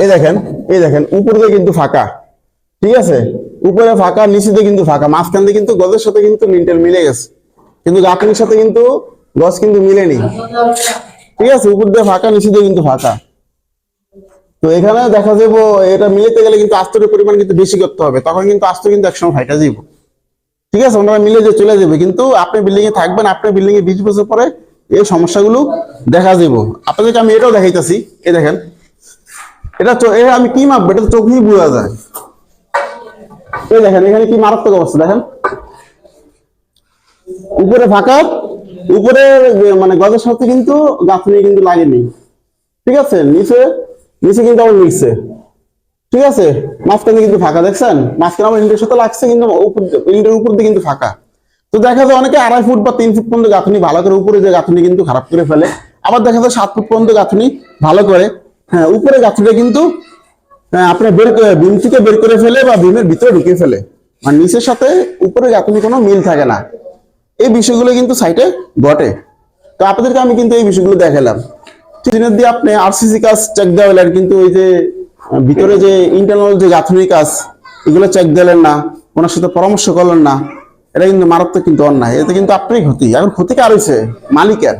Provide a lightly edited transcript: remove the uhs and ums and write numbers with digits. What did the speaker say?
এই দেখেন, এই দেখেন উপরে দিয়ে কিন্তু ফাঁকা, ঠিক আছে, উপরে ফাঁকা, নিচে দিয়ে কিন্তু ফাঁকা, মাঝখান দিয়ে কিন্তু গজের সাথে কিন্তু লিন্টেল মিলে গেছে, কিন্তু গাঁথনির সাথে কিন্তু গজ কিন্তু মিলেনি, ঠিক আছে, উপর দিয়ে ফাঁকা, নিচে দিয়ে কিন্তু ফাঁকা। তো এখানে দেখা যাবো এটা মিলাতে গেলে কিন্তু আস্তরের পরিমাণ কিন্তু বেশি করতে হবে, তখন কিন্তু আস্ত কিন্তু একসময় ফাইটা যাব, ঠিক আছে, ওনারা মিলে যে চলে যাবে, কিন্তু আপনি বিল্ডিং এ থাকবেন, আপনার বিল্ডিং এ 20 বছর পরে এই সমস্যাগুলো দেখা যাব। আপনাদেরকে আমি এটাও দেখাইতেছি, এই দেখেন, এটা আমি কি মাপবো, এটা তো চোখ দিয়ে বোঝা যায়। এই দেখেন এখানে কি মারাত্মক অবস্থা দেখেন, উপরে ফাঁকা, উপরে মানে গজের সাথে কিন্তু গাঁথনি কিন্তু লাগেনি, ঠিক আছে, নিচে নিচে কিন্তু আবার মিলছে, ঠিক আছে, মাঝখানে কিন্তু ফাঁকা দেখছেন, মাঝখানে আবার ইন্টের সাথে লাগছে, কিন্তু ইন্টের উপর দিয়ে কিন্তু ফাঁকা। তো দেখা যায় অনেকে 2.5 ফুট বা 3 ফুট পর্যন্ত গাঁথনি ভালো করে, উপরে যে গাঁথনি কিন্তু খারাপ করে ফেলে, আবার দেখা যায় 7 ফুট পর্যন্ত গাঁথনি ভালো করে, হ্যাঁ উপরে গাঁথনিটা কিন্তু আপনার বের করে বিম থেকে বের করে ফেলে বা বিমের ভিতরে ঢুকে ফেলে, মানে নিচের সাথে উপরে গাঁথনি কোনো মিল থাকে না। এই বিষয়গুলো কিন্তু সাইটে ঘটে। তো আপনাদেরকে আমি কিন্তু এই বিষয়গুলো দেখালাম, দিনের দিয়ে আপনি আরসিসি কাজ চেক দেওয়ালেন, কিন্তু ওই যে ভিতরে যে ইন্টারনাল যে গাঁথনির কাজ এগুলো চেক দিলেন না, ওনার সাথে পরামর্শ করলেন না, এটা কিন্তু মারাত্মক কিন্তু অন্যায়, এতে কিন্তু আপনারই ক্ষতি, এখন ক্ষতি কার হয়েছে? মালিকের।